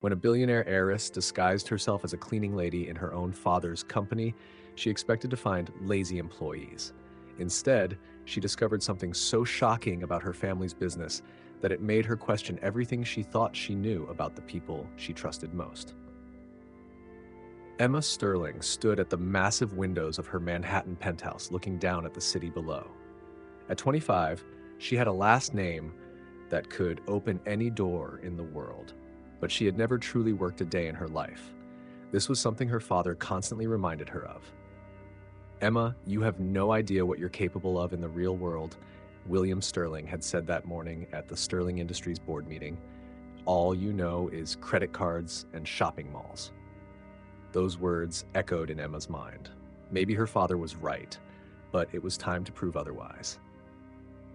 When a billionaire heiress disguised herself as a cleaning lady in her own father's company, she expected to find lazy employees. Instead, she discovered something so shocking about her family's business that it made her question everything she thought she knew about the people she trusted most. Emma Sterling stood at the massive windows of her Manhattan penthouse looking down at the city below. At 25, she had a last name that could open any door in the world, but she had never truly worked a day in her life. This was something her father constantly reminded her of. "Emma, you have no idea what you're capable of in the real world," William Sterling had said that morning at the Sterling Industries board meeting. "All you know is credit cards and shopping malls." Those words echoed in Emma's mind. Maybe her father was right, but it was time to prove otherwise.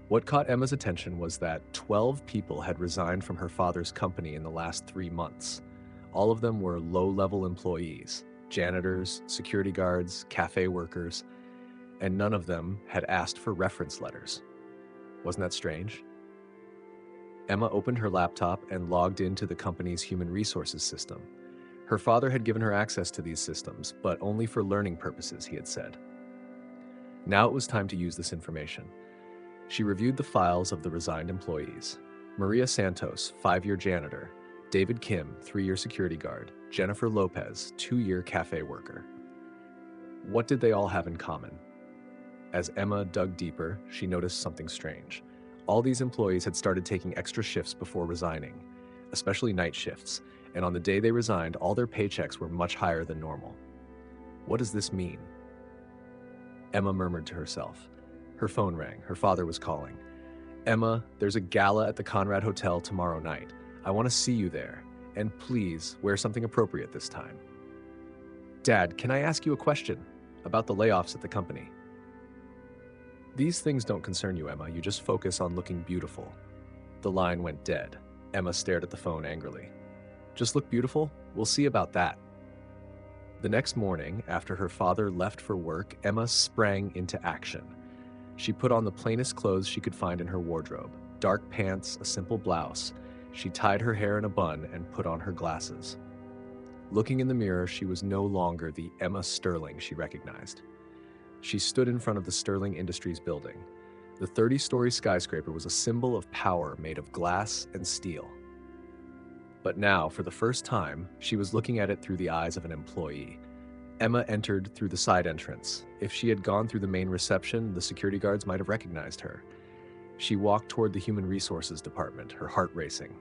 What caught Emma's attention was that 12 people had resigned from her father's company in the last 3 months. All of them were low-level employees, janitors, security guards, cafe workers, and none of them had asked for reference letters. Wasn't that strange? Emma opened her laptop and logged into the company's human resources system. Her father had given her access to these systems, but only for learning purposes, he had said. Now it was time to use this information. She reviewed the files of the resigned employees. Maria Santos, 5-year janitor; David Kim, 3-year security guard; Jennifer Lopez, 2-year cafe worker. What did they all have in common? As Emma dug deeper, she noticed something strange. All these employees had started taking extra shifts before resigning, especially night shifts, and on the day they resigned, all their paychecks were much higher than normal. What does this mean? Emma murmured to herself. Her phone rang. Her father was calling. "Emma, there's a gala at the Conrad Hotel tomorrow night. I want to see you there. And please, wear something appropriate this time." "Dad, can I ask you a question about the layoffs at the company?" "These things don't concern you, Emma. You just focus on looking beautiful." The line went dead. Emma stared at the phone angrily. "Just look beautiful? We'll see about that." The next morning, after her father left for work, Emma sprang into action. She put on the plainest clothes she could find in her wardrobe: dark pants, a simple blouse. She tied her hair in a bun and put on her glasses. Looking in the mirror, she was no longer the Emma Sterling she recognized. She stood in front of the Sterling Industries building. The 30-story skyscraper was a symbol of power made of glass and steel. But now, for the first time, she was looking at it through the eyes of an employee. Emma entered through the side entrance. If she had gone through the main reception, the security guards might have recognized her. She walked toward the human resources department, her heart racing.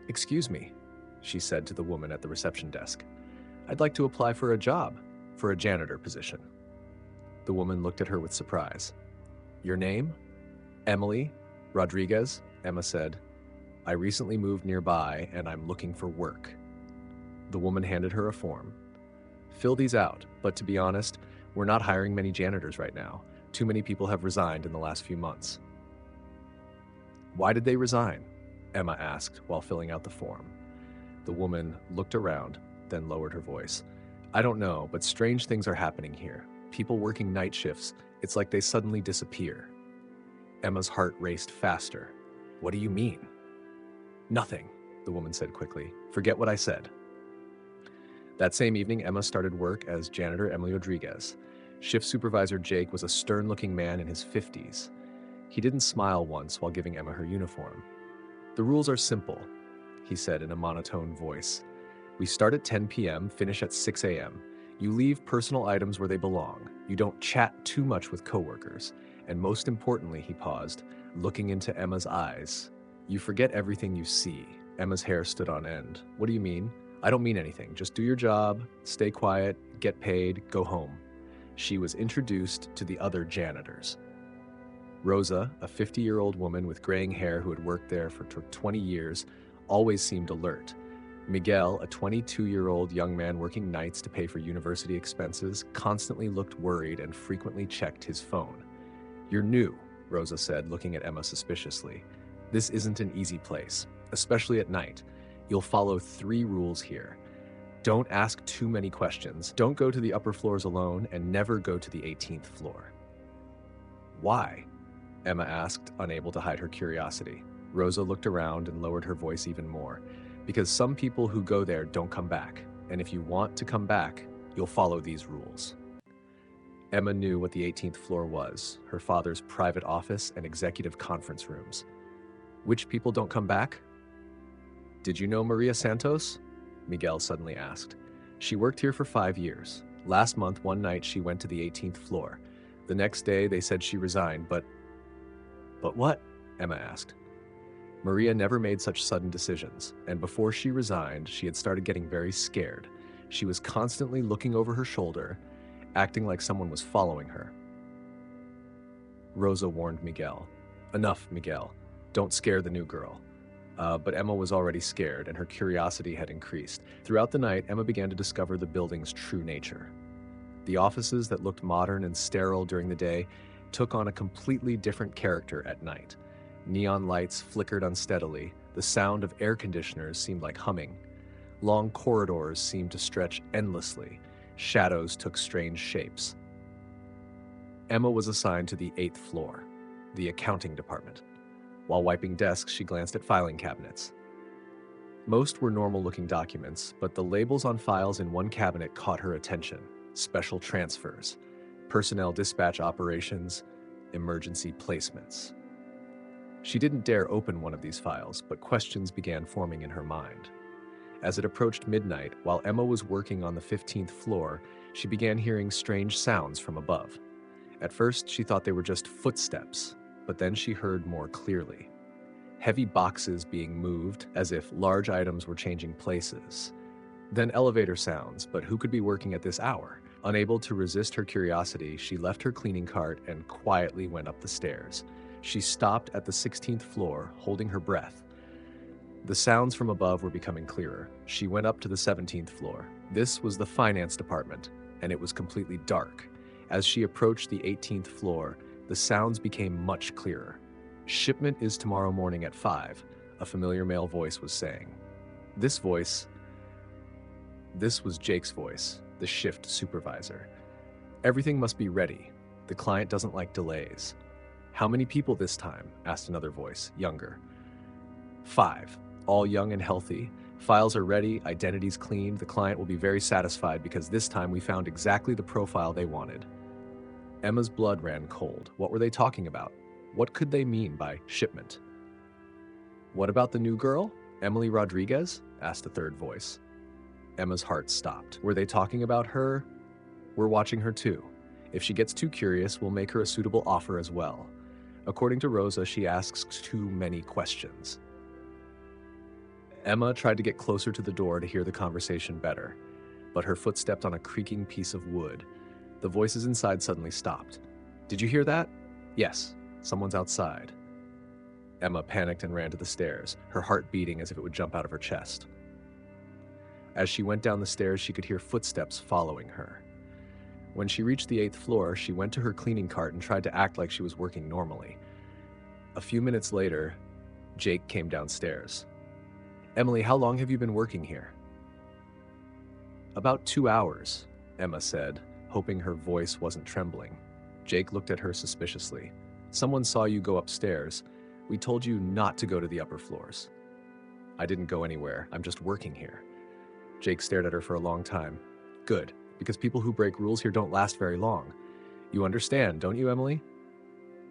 "Excuse me," she said to the woman at the reception desk. "I'd like to apply for a job, for a janitor position." The woman looked at her with surprise. "Your name?" "Emily Rodriguez," Emma said. "I recently moved nearby and I'm looking for work." The woman handed her a form. "Fill these out, but to be honest, we're not hiring many janitors right now. Too many people have resigned in the last few months." "Why did they resign?" Emma asked while filling out the form. The woman looked around, then lowered her voice. "I don't know, but strange things are happening here. People working night shifts, it's like they suddenly disappear." Emma's heart raced faster. "What do you mean?" "Nothing," the woman said quickly. "Forget what I said." That same evening, Emma started work as janitor Emily Rodriguez. Shift supervisor Jake was a stern-looking man in his 50s. He didn't smile once while giving Emma her uniform. "The rules are simple," he said in a monotone voice. "We start at 10 p.m., finish at 6 a.m. You leave personal items where they belong. You don't chat too much with coworkers. And most importantly," he paused, looking into Emma's eyes, "you forget everything you see." Emma's hair stood on end. "What do you mean?" "I don't mean anything. Just do your job, stay quiet, get paid, go home." She was introduced to the other janitors. Rosa, a 50-year-old woman with graying hair who had worked there for 20 years, always seemed alert. Miguel, a 22-year-old young man working nights to pay for university expenses, constantly looked worried and frequently checked his phone. "You're new," Rosa said, looking at Emma suspiciously. "This isn't an easy place, especially at night. You'll follow 3 rules here. Don't ask too many questions, don't go to the upper floors alone, and never go to the 18th floor." "Why?" Emma asked, unable to hide her curiosity. Rosa looked around and lowered her voice even more. Because some people who go there don't come back, and if you want to come back, you'll follow these rules. Emma knew what the 18th floor was, her father's private office and executive conference rooms. Which people don't come back? Did you know Maria Santos? Miguel suddenly asked. She worked here for 5 years. Last month, one night, she went to the 18th floor. The next day, they said she resigned, but... But what? Emma asked. Maria never made such sudden decisions, and before she resigned, she had started getting very scared. She was constantly looking over her shoulder, acting like someone was following her. Rosa warned Miguel. Enough, Miguel. Don't scare the new girl. But Emma was already scared, and her curiosity had increased. Throughout the night, Emma began to discover the building's true nature. The offices that looked modern and sterile during the day took on a completely different character at night. Neon lights flickered unsteadily. The sound of air conditioners seemed like humming. Long corridors seemed to stretch endlessly. Shadows took strange shapes. Emma was assigned to the 8th floor, the accounting department. While wiping desks, she glanced at filing cabinets. Most were normal-looking documents, but the labels on files in one cabinet caught her attention. Special transfers, personnel dispatch operations, emergency placements. She didn't dare open one of these files, but questions began forming in her mind. As it approached midnight, while Emma was working on the 15th floor, she began hearing strange sounds from above. At first, she thought they were just footsteps, but then she heard more clearly. Heavy boxes being moved, as if large items were changing places. Then elevator sounds, but who could be working at this hour? Unable to resist her curiosity, she left her cleaning cart and quietly went up the stairs. She stopped at the 16th floor, holding her breath. The sounds from above were becoming clearer. She went up to the 17th floor. This was the finance department, and it was completely dark. As she approached the 18th floor, the sounds became much clearer. "Shipment is tomorrow morning at 5, a familiar male voice was saying. This was Jake's voice, the shift supervisor. Everything must be ready. The client doesn't like delays. How many people this time? Asked another voice, younger. 5, all young and healthy. Files are ready, identities cleaned. The client will be very satisfied because this time we found exactly the profile they wanted. Emma's blood ran cold. What were they talking about? What could they mean by shipment? What about the new girl? Emily Rodriguez? Asked a third voice. Emma's heart stopped. Were they talking about her? We're watching her too. If she gets too curious, we'll make her a suitable offer as well. According to Rosa, she asks too many questions. Emma tried to get closer to the door to hear the conversation better, but her foot stepped on a creaking piece of wood. The voices inside suddenly stopped. Did you hear that? Yes, someone's outside. Emma panicked and ran to the stairs, her heart beating as if it would jump out of her chest. As she went down the stairs, she could hear footsteps following her. When she reached the 8th floor, she went to her cleaning cart and tried to act like she was working normally. A few minutes later, Jake came downstairs. Emily, how long have you been working here? About 2 hours, Emma said, hoping her voice wasn't trembling. Jake looked at her suspiciously. Someone saw you go upstairs. We told you not to go to the upper floors. I didn't go anywhere. I'm just working here. Jake stared at her for a long time. Good, because people who break rules here don't last very long. You understand, don't you, Emily?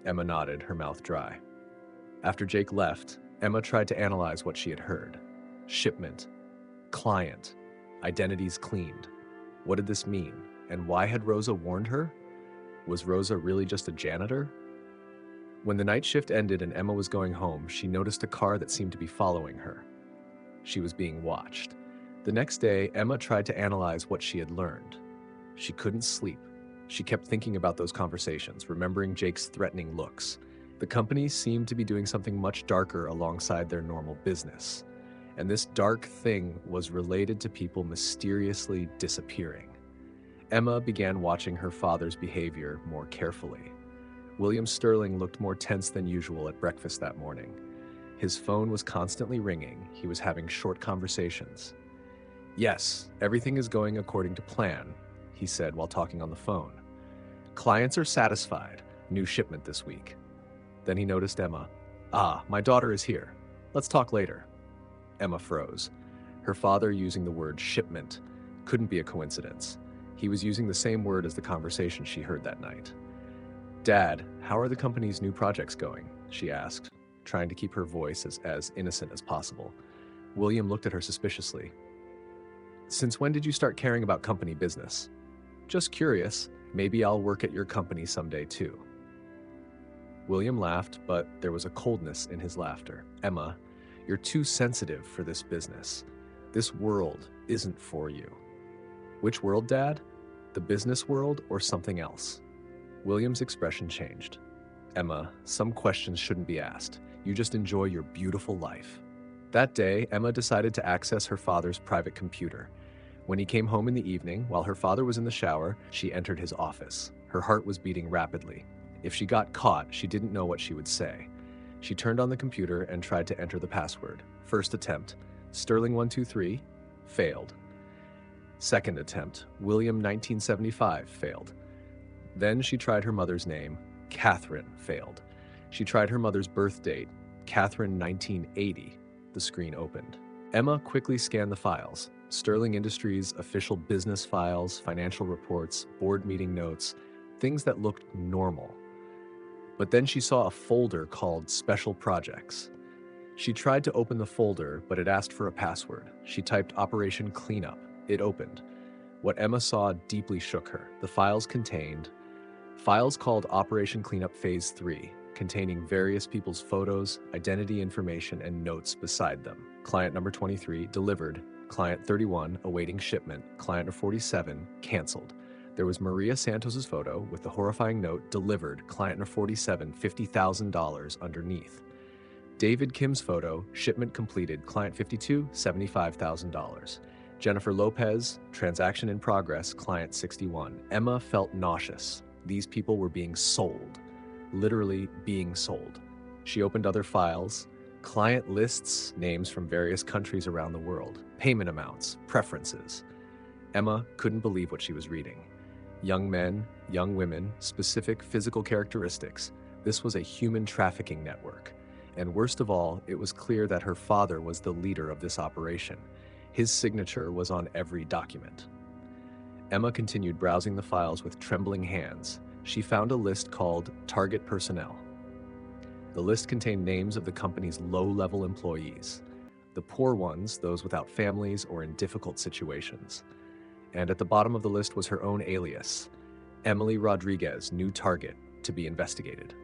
Emma nodded, her mouth dry. After Jake left, Emma tried to analyze what she had heard. Shipment, client, identities cleaned. What did this mean? And why had Rosa warned her? Was Rosa really just a janitor? When the night shift ended and Emma was going home, she noticed a car that seemed to be following her. She was being watched. The next day, Emma tried to analyze what she had learned. She couldn't sleep. She kept thinking about those conversations, remembering Jake's threatening looks. The company seemed to be doing something much darker alongside their normal business. And this dark thing was related to people mysteriously disappearing. Emma began watching her father's behavior more carefully. William Sterling looked more tense than usual at breakfast that morning. His phone was constantly ringing. He was having short conversations. Yes, everything is going according to plan, he said while talking on the phone. Clients are satisfied. New shipment this week. Then he noticed Emma. Ah, my daughter is here. Let's talk later. Emma froze. Her father using the word shipment couldn't be a coincidence. He was using the same word as the conversation she heard that night. "Dad, how are the company's new projects going?" she asked, trying to keep her voice as innocent as possible. William looked at her suspiciously. "Since when did you start caring about company business?" "Just curious. Maybe I'll work at your company someday too." William laughed, but there was a coldness in his laughter. "Emma, you're too sensitive for this business. This world isn't for you." "Which world, Dad? The business world or something else?" William's expression changed. "Emma, some questions shouldn't be asked. You just enjoy your beautiful life." That day, Emma decided to access her father's private computer. When he came home in the evening, while her father was in the shower, she entered his office. Her heart was beating rapidly. If she got caught, she didn't know what she would say. She turned on the computer and tried to enter the password. First attempt, Sterling123, failed. Second attempt, William 1975, failed. Then she tried her mother's name, Catherine, failed. She tried her mother's birth date, Catherine 1980. The screen opened. Emma quickly scanned the files. Sterling Industries' official business files, financial reports, board meeting notes, things that looked normal. But then she saw a folder called Special Projects. She tried to open the folder, but it asked for a password. She typed Operation Cleanup. It opened. What Emma saw deeply shook her. The files contained files called Operation Cleanup Phase 3, containing various people's photos, identity information, and notes beside them. Client number 23, delivered. Client 31, awaiting shipment. Client number 47, canceled. There was Maria Santos's photo with the horrifying note, delivered. Client number 47, $50,000 underneath. David Kim's photo, shipment completed. Client 52, $75,000. Jennifer Lopez, transaction in progress. Client 61. Emma felt nauseous. These people were being sold. Literally being sold. She opened other files, client lists, names from various countries around the world, payment amounts, preferences. Emma couldn't believe what she was reading. Young men, young women, specific physical characteristics. This was a human trafficking network. And worst of all, it was clear that her father was the leader of this operation. His signature was on every document. Emma continued browsing the files with trembling hands. She found a list called Target Personnel. The list contained names of the company's low-level employees. The poor ones, those without families or in difficult situations. And at the bottom of the list was her own alias, Emily Rodriguez, new target, to be investigated.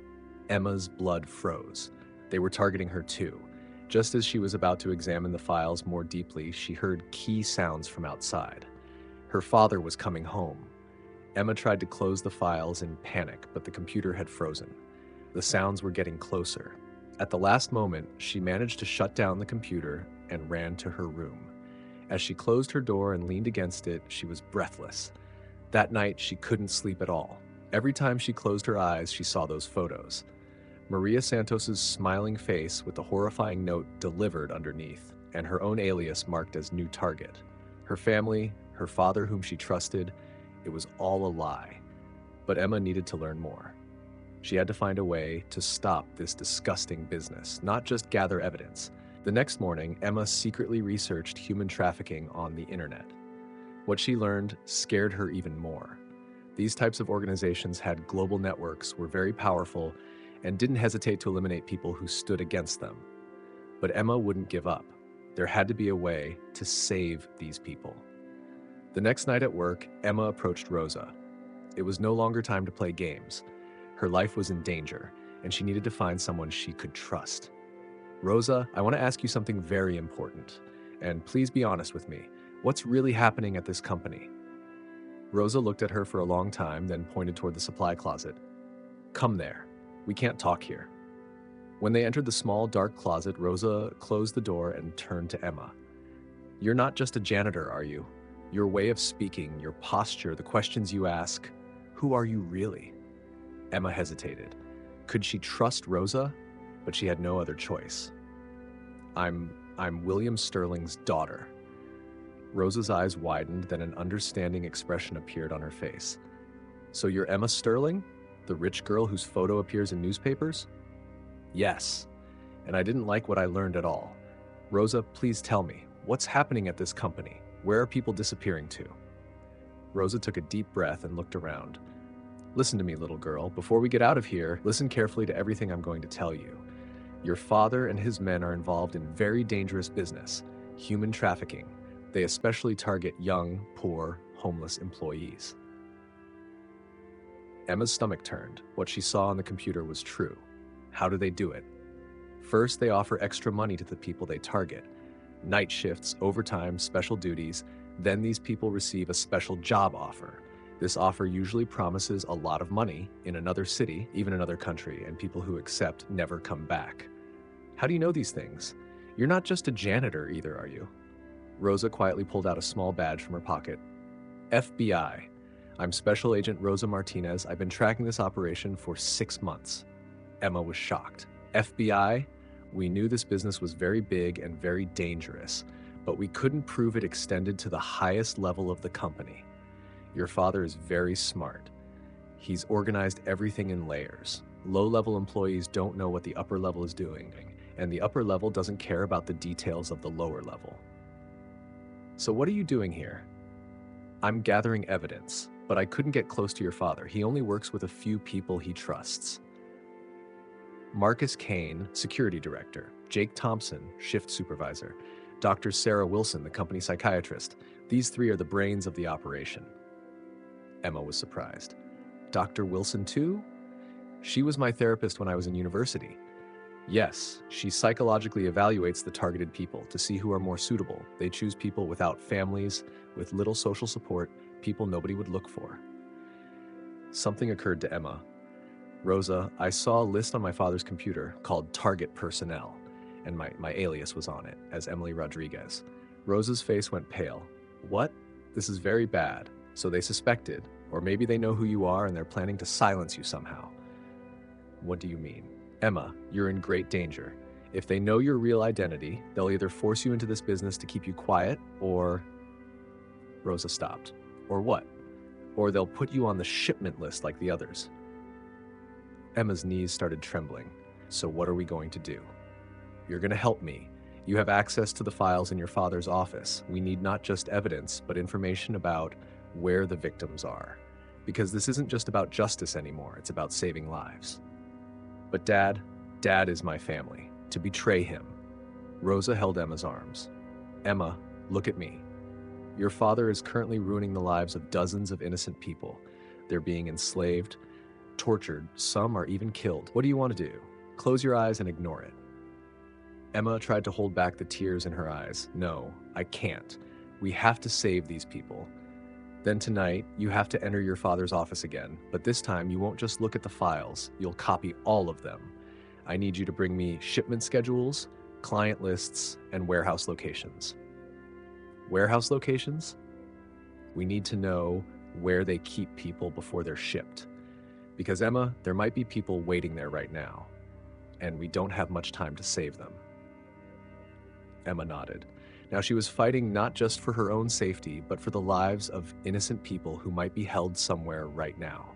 Emma's blood froze. They were targeting her too. Just as she was about to examine the files more deeply, she heard key sounds from outside. Her father was coming home. Emma tried to close the files in panic, but the computer had frozen. The sounds were getting closer. At the last moment, she managed to shut down the computer and ran to her room. As she closed her door and leaned against it, she was breathless. That night, she couldn't sleep at all. Every time she closed her eyes, she saw those photos. Maria Santos's smiling face with the horrifying note delivered underneath, and her own alias marked as new target. Her family, her father whom she trusted, it was all a lie. But Emma needed to learn more. She had to find a way to stop this disgusting business, not just gather evidence. The next morning, Emma secretly researched human trafficking on the internet. What she learned scared her even more. These types of organizations had global networks, were very powerful, and didn't hesitate to eliminate people who stood against them. But Emma wouldn't give up. There had to be a way to save these people. The next night at work, Emma approached Rosa. It was no longer time to play games. Her life was in danger, and she needed to find someone she could trust. "Rosa, I want to ask you something very important, and please be honest with me. What's really happening at this company?" Rosa looked at her for a long time, then pointed toward the supply closet. "Come there. We can't talk here." When they entered the small, dark closet, Rosa closed the door and turned to Emma. "You're not just a janitor, are you? Your way of speaking, your posture, the questions you ask, who are you really?" Emma hesitated. Could she trust Rosa? But she had no other choice. I'm William Sterling's daughter." Rosa's eyes widened, then an understanding expression appeared on her face. "So you're Emma Sterling? The rich girl whose photo appears in newspapers?" "Yes. And I didn't like what I learned at all. Rosa, please tell me, What's happening at this company? Where are people disappearing to? Rosa took a deep breath and looked around. Listen to me, little girl. Before we get out of here, listen carefully to everything I'm going to tell you. Your father and his men are involved in very dangerous business, human trafficking. They especially target young, poor, homeless employees. Emma's stomach turned. What she saw on the computer was true. How do they do it? First, they offer extra money to the people they target. Night shifts, overtime, special duties. Then these people receive a special job offer. This offer usually promises a lot of money in another city, even another country, and people who accept never come back. How do you know these things? You're not just a janitor either, are you? Rosa quietly pulled out a small badge from her pocket. FBI. I'm Special Agent Rosa Martinez. I've been tracking this operation for 6 months. Emma was shocked. FBI? We knew this business was very big and very dangerous, but we couldn't prove it extended to the highest level of the company. Your father is very smart. He's organized everything in layers. Low-level employees don't know what the upper level is doing, and the upper level doesn't care about the details of the lower level. So what are you doing here? I'm gathering evidence, but I couldn't get close to your father. He only works with a few people he trusts. Marcus Kane, security director. Jake Thompson, shift supervisor. Dr. Sarah Wilson, the company psychiatrist. These three are the brains of the operation. Emma was surprised. Dr. Wilson too? She was my therapist when I was in university. Yes, she psychologically evaluates the targeted people to see who are more suitable. They choose people without families, with little social support, people nobody would look for. Something occurred to Emma. Rosa, I saw a list on my father's computer called Target Personnel, and my alias was on it, as Emily Rodriguez. Rosa's face went pale. What? This is very bad. So they suspected, or maybe they know who you are and they're planning to silence you somehow. What do you mean? Emma, you're in great danger. If they know your real identity, they'll either force you into this business to keep you quiet, or... Rosa stopped. Or what? Or they'll put you on the shipment list like the others. Emma's knees started trembling. So what are we going to do? You're going to help me. You have access to the files in your father's office. We need not just evidence, but information about where the victims are. Because this isn't just about justice anymore, it's about saving lives. But Dad is my family. To betray him. Rosa held Emma's arms. Emma, look at me. Your father is currently ruining the lives of dozens of innocent people. They're being enslaved, tortured, some are even killed. What do you want to do? Close your eyes and ignore it. Emma tried to hold back the tears in her eyes. No, I can't. We have to save these people. Then tonight, you have to enter your father's office again, but this time you won't just look at the files, you'll copy all of them. I need you to bring me shipment schedules, client lists, and warehouse locations. Warehouse locations? We need to know where they keep people before they're shipped. Because Emma, there might be people waiting there right now, and we don't have much time to save them. Emma nodded. Now she was fighting not just for her own safety, but for the lives of innocent people who might be held somewhere right now.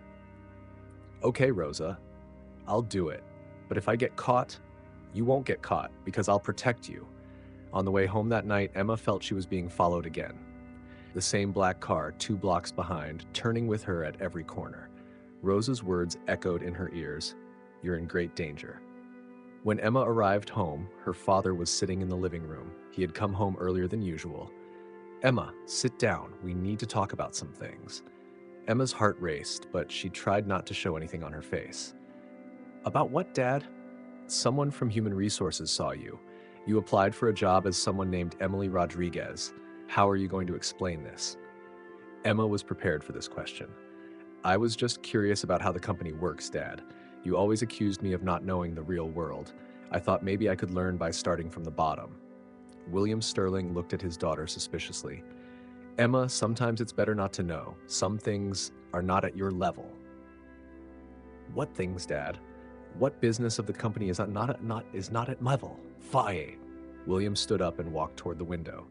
Okay, Rosa, I'll do it. But if I get caught, you won't get caught because I'll protect you. On the way home that night, Emma felt she was being followed again. The same black car, 2 blocks behind, turning with her at every corner. Rosa's words echoed in her ears. You're in great danger. When Emma arrived home, her father was sitting in the living room. He had come home earlier than usual. Emma, sit down. We need to talk about some things. Emma's heart raced, but she tried not to show anything on her face. About what, Dad? Someone from Human Resources saw you. You applied for a job as someone named Emily Rodriguez. How are you going to explain this? Emma was prepared for this question. I was just curious about how the company works, Dad. You always accused me of not knowing the real world. I thought maybe I could learn by starting from the bottom. William Sterling looked at his daughter suspiciously. Emma, sometimes it's better not to know. Some things are not at your level. What things, Dad? What business of the company is not at my level? Fie. William stood up and walked toward the window.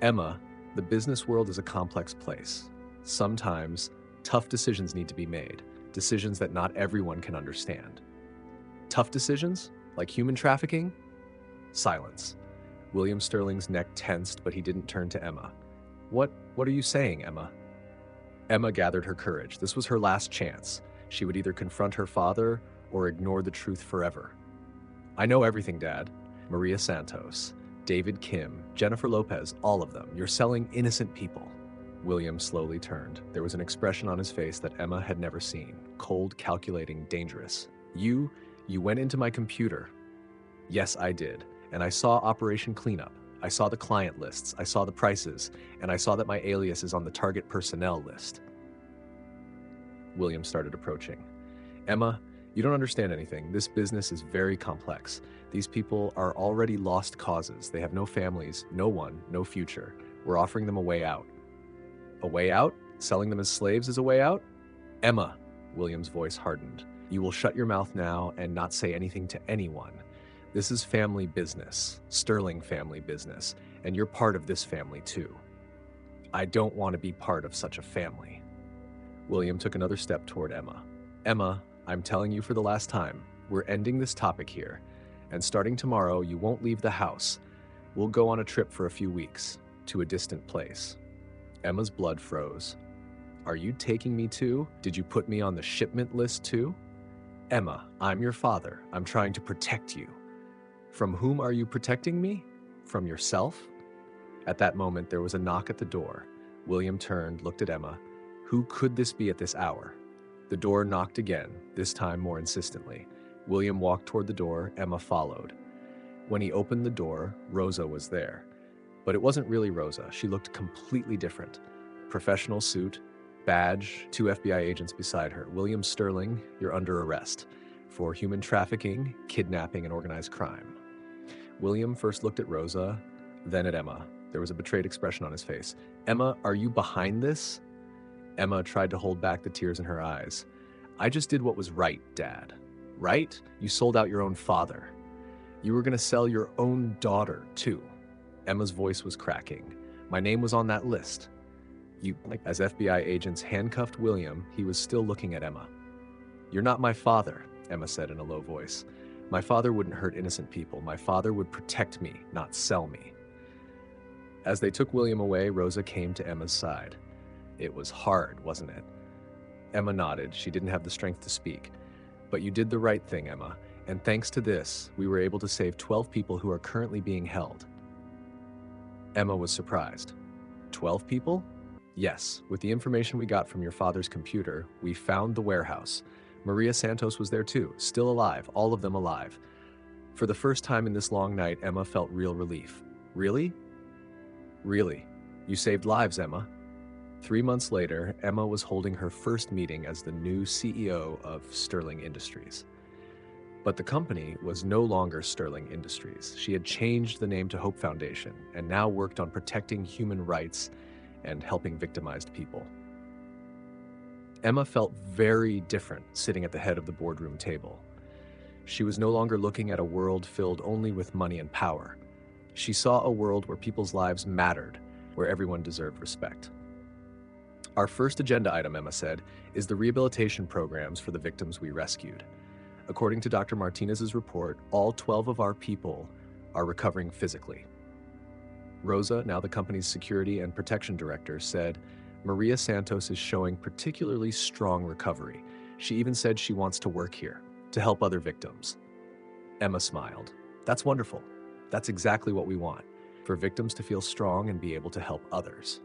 Emma, the business world is a complex place. Sometimes tough decisions need to be made. Decisions that not everyone can understand. Tough decisions? Like human trafficking? Silence. William Sterling's neck tensed, but he didn't turn to Emma. What are you saying, Emma? Emma gathered her courage. This was her last chance. She would either confront her father or ignore the truth forever. I know everything, Dad. Maria Santos, David Kim, Jennifer Lopez, all of them. You're selling innocent people. William slowly turned. There was an expression on his face that Emma had never seen. Cold, calculating, dangerous. You went into my computer. Yes, I did. And I saw Operation Cleanup. I saw the client lists. I saw the prices. And I saw that my alias is on the target personnel list. William started approaching. Emma, you don't understand anything. This business is very complex. These people are already lost causes. They have no families, no one, no future. We're offering them a way out. A way out? Selling them as slaves is a way out? Emma, William's voice hardened. You will shut your mouth now and not say anything to anyone. This is family business, Sterling family business, and you're part of this family too. I don't want to be part of such a family. William took another step toward Emma. Emma, I'm telling you for the last time, we're ending this topic here, and starting tomorrow, you won't leave the house. We'll go on a trip for a few weeks, to a distant place. Emma's blood froze. Are you taking me too? Did you put me on the shipment list too? Emma, I'm your father. I'm trying to protect you. From whom are you protecting me? From yourself? At that moment, there was a knock at the door. William turned, looked at Emma. Who could this be at this hour? The door knocked again, this time more insistently. William walked toward the door, Emma followed. When he opened the door, Rosa was there. But it wasn't really Rosa. She looked completely different. Professional suit, badge, 2 FBI agents beside her. William Sterling, you're under arrest for human trafficking, kidnapping, and organized crime. William first looked at Rosa, then at Emma. There was a betrayed expression on his face. Emma, are you behind this? Emma tried to hold back the tears in her eyes. I just did what was right, Dad. Right? You sold out your own father. You were going to sell your own daughter, too. Emma's voice was cracking. My name was on that list. As FBI agents handcuffed William, he was still looking at Emma. You're not my father, Emma said in a low voice. My father wouldn't hurt innocent people. My father would protect me, not sell me. As they took William away, Rosa came to Emma's side. It was hard, wasn't it? Emma nodded. She didn't have the strength to speak. But you did the right thing, Emma. And thanks to this, we were able to save 12 people who are currently being held. Emma was surprised. 12 people? Yes, with the information we got from your father's computer, we found the warehouse. Maria Santos was there too, still alive, all of them alive. For the first time in this long night, Emma felt real relief. Really? Really. You saved lives, Emma. 3 months later, Emma was holding her first meeting as the new CEO of Sterling Industries. But the company was no longer Sterling Industries. She had changed the name to Hope Foundation and now worked on protecting human rights and helping victimized people. Emma felt very different sitting at the head of the boardroom table. She was no longer looking at a world filled only with money and power. She saw a world where people's lives mattered, where everyone deserved respect. Our first agenda item, Emma said, is the rehabilitation programs for the victims we rescued. According to Dr. Martinez's report, all 12 of our people are recovering physically. Rosa, now the company's security and protection director, said, Maria Santos is showing particularly strong recovery. She even said she wants to work here, to help other victims. Emma smiled. That's wonderful. That's exactly what we want, for victims to feel strong and be able to help others.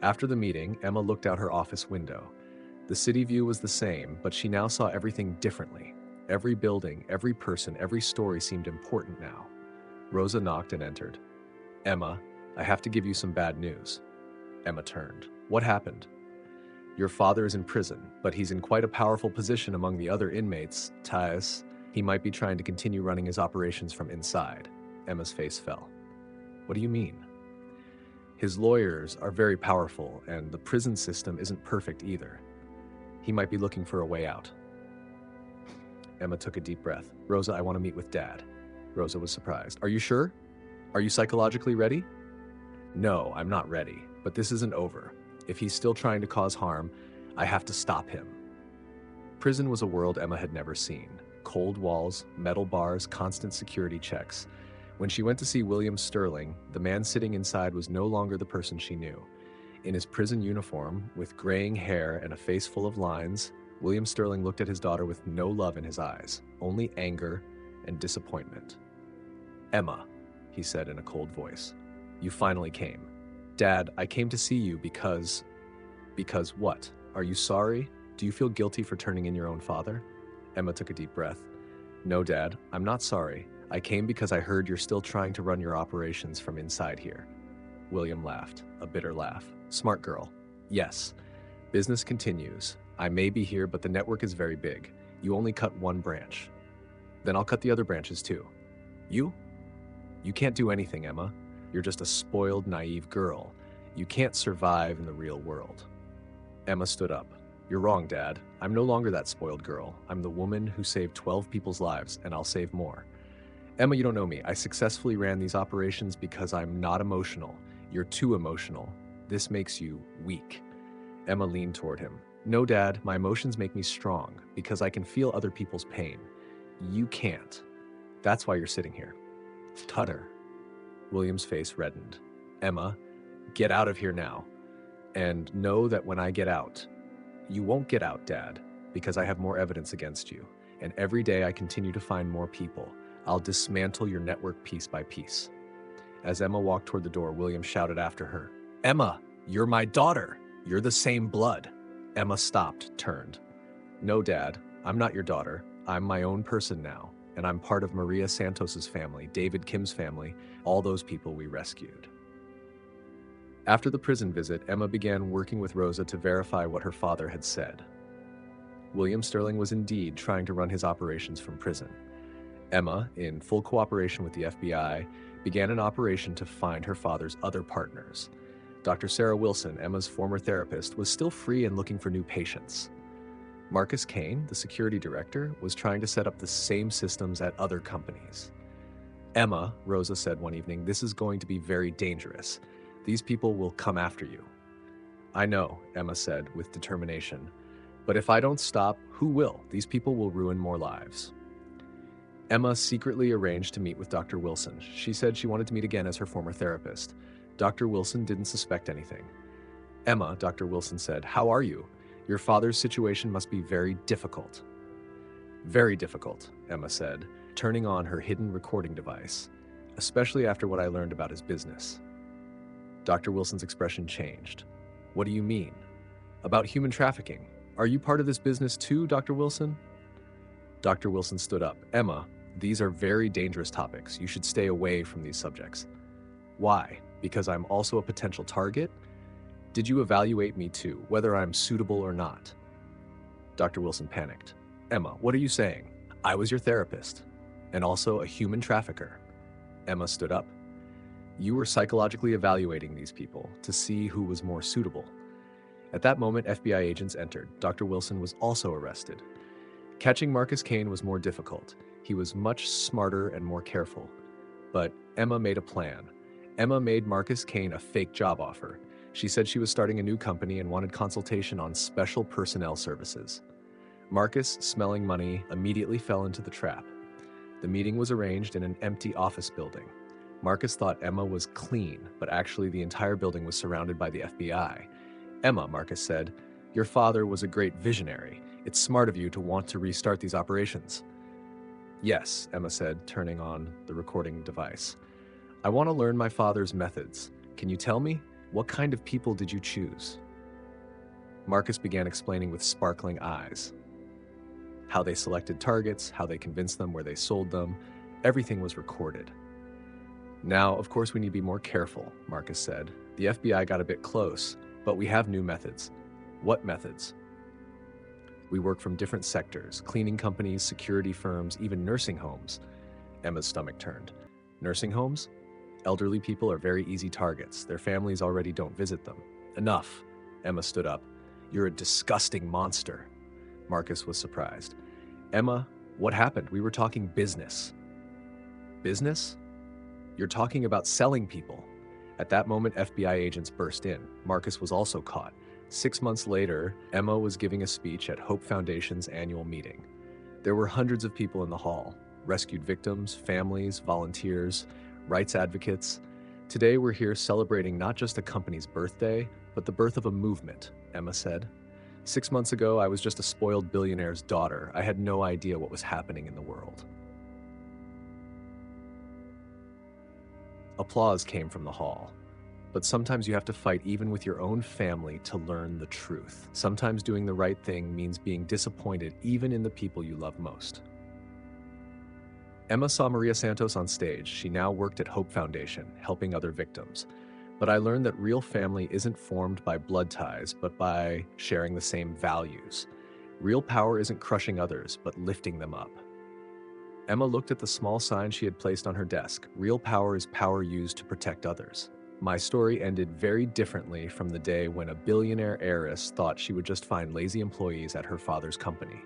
After the meeting, Emma looked out her office window. The city view was the same, but she now saw everything differently. Every building, every person, every story seemed important now. Rosa knocked and entered. Emma, I have to give you some bad news. Emma turned. What happened? Your father is in prison, but he's in quite a powerful position among the other inmates. Thais, he might be trying to continue running his operations from inside. Emma's face fell. What do you mean? His lawyers are very powerful, and the prison system isn't perfect either. He might be looking for a way out. Emma took a deep breath. Rosa, I want to meet with Dad. Rosa was surprised. Are you sure? Are you psychologically ready? No, I'm not ready, but this isn't over. If he's still trying to cause harm, I have to stop him. Prison was a world Emma had never seen. Cold walls, metal bars, constant security checks. When she went to see William Sterling, the man sitting inside was no longer the person she knew. In his prison uniform, with graying hair and a face full of lines, William Sterling looked at his daughter with no love in his eyes, only anger and disappointment. "Emma," he said in a cold voice, "you finally came. Dad, I came to see you because what? Are you sorry? Do you feel guilty for turning in your own father?" Emma took a deep breath. "No, Dad, I'm not sorry. I came because I heard you're still trying to run your operations from inside here." William laughed, a bitter laugh. "Smart girl. Yes. Business continues. I may be here, but the network is very big. You only cut one branch. Then I'll cut the other branches too. You? You can't do anything, Emma. You're just a spoiled, naive girl. You can't survive in the real world." Emma stood up. "You're wrong, Dad. I'm no longer that spoiled girl. I'm the woman who saved 12 people's lives, and I'll save more. Emma, you don't know me. I successfully ran these operations because I'm not emotional. You're too emotional. This makes you weak." Emma leaned toward him. "No, Dad, my emotions make me strong because I can feel other people's pain. You can't. That's why you're sitting here." "Tutter." William's face reddened. "Emma, get out of here now. And know that when I get out, you won't get out, Dad, because I have more evidence against you. And every day I continue to find more people. I'll dismantle your network piece by piece." As Emma walked toward the door, William shouted after her, "Emma, you're my daughter. You're the same blood." Emma stopped, turned. "No, Dad, I'm not your daughter. I'm my own person now, and I'm part of Maria Santos's family, David Kim's family, all those people we rescued." After the prison visit, Emma began working with Rosa to verify what her father had said. William Sterling was indeed trying to run his operations from prison. Emma, in full cooperation with the FBI, began an operation to find her father's other partners. Dr. Sarah Wilson, Emma's former therapist, was still free and looking for new patients. Marcus Kane, the security director, was trying to set up the same systems at other companies. "Emma," Rosa said one evening, "this is going to be very dangerous. These people will come after you." "I know," Emma said with determination. "But if I don't stop, who will? These people will ruin more lives." Emma secretly arranged to meet with Dr. Wilson. She said she wanted to meet again as her former therapist. Dr. Wilson didn't suspect anything. "Emma," Dr. Wilson said, "how are you? Your father's situation must be very difficult." "Very difficult," Emma said, turning on her hidden recording device, "especially after what I learned about his business." Dr. Wilson's expression changed. "What do you mean?" "About human trafficking. Are you part of this business too, Dr. Wilson?" Dr. Wilson stood up. "Emma, these are very dangerous topics. You should stay away from these subjects." "Why? Because I'm also a potential target? Did you evaluate me too, whether I'm suitable or not?" Dr. Wilson panicked. "Emma, what are you saying? I was your therapist, and also a human trafficker." Emma stood up. "You were psychologically evaluating these people to see who was more suitable." At that moment, FBI agents entered. Dr. Wilson was also arrested. Catching Marcus Kane was more difficult. He was much smarter and more careful. But Emma made a plan. Emma made Marcus Kane a fake job offer. She said she was starting a new company and wanted consultation on special personnel services. Marcus, smelling money, immediately fell into the trap. The meeting was arranged in an empty office building. Marcus thought Emma was clean, but actually the entire building was surrounded by the FBI. "Emma," Marcus said, "your father was a great visionary. It's smart of you to want to restart these operations." "Yes," Emma said, turning on the recording device. "I want to learn my father's methods. Can you tell me? What kind of people did you choose?" Marcus began explaining with sparkling eyes. How they selected targets, how they convinced them, where they sold them. Everything was recorded. "Now, of course, we need to be more careful," Marcus said. "The FBI got a bit close, but we have new methods." "What methods?" "We work from different sectors, cleaning companies, security firms, even nursing homes." Emma's stomach turned. "Nursing homes? Elderly people are very easy targets. Their families already don't visit them." "Enough." Emma stood up. "You're a disgusting monster." Marcus was surprised. "Emma, what happened? We were talking business." "Business? You're talking about selling people." At that moment, FBI agents burst in. Marcus was also caught. 6 months later, Emma was giving a speech at Hope Foundation's annual meeting. There were hundreds of people in the hall, rescued victims, families, volunteers. rights advocates. Today we're here celebrating not just a company's birthday, but the birth of a movement, Emma said. 6 months ago, I was just a spoiled billionaire's daughter. I had no idea what was happening in the world. Applause came from the hall. But sometimes you have to fight even with your own family to learn the truth. Sometimes doing the right thing means being disappointed even in the people you love most. Emma saw Maria Santos on stage. She now worked at Hope Foundation, helping other victims. But I learned that real family isn't formed by blood ties, but by sharing the same values. Real power isn't crushing others, but lifting them up. Emma looked at the small sign she had placed on her desk. Real power is power used to protect others. My story ended very differently from the day when a billionaire heiress thought she would just find lazy employees at her father's company.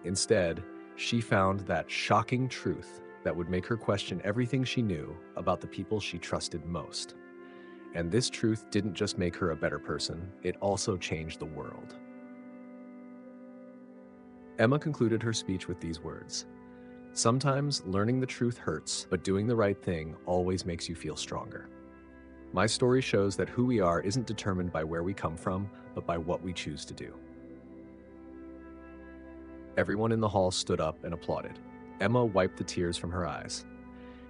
Instead, she found that shocking truth that would make her question everything she knew about the people she trusted most. And this truth didn't just make her a better person, it also changed the world. Emma concluded her speech with these words: "Sometimes learning the truth hurts, but doing the right thing always makes you feel stronger." My story shows that who we are isn't determined by where we come from, but by what we choose to do. Everyone in the hall stood up and applauded. Emma wiped the tears from her eyes.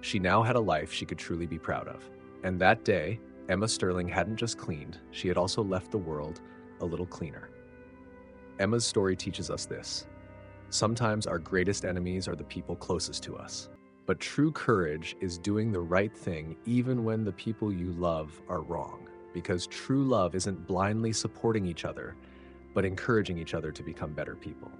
She now had a life she could truly be proud of. And that day, Emma Sterling hadn't just cleaned, she had also left the world a little cleaner. Emma's story teaches us this: sometimes our greatest enemies are the people closest to us. But true courage is doing the right thing even when the people you love are wrong, because true love isn't blindly supporting each other, but encouraging each other to become better people.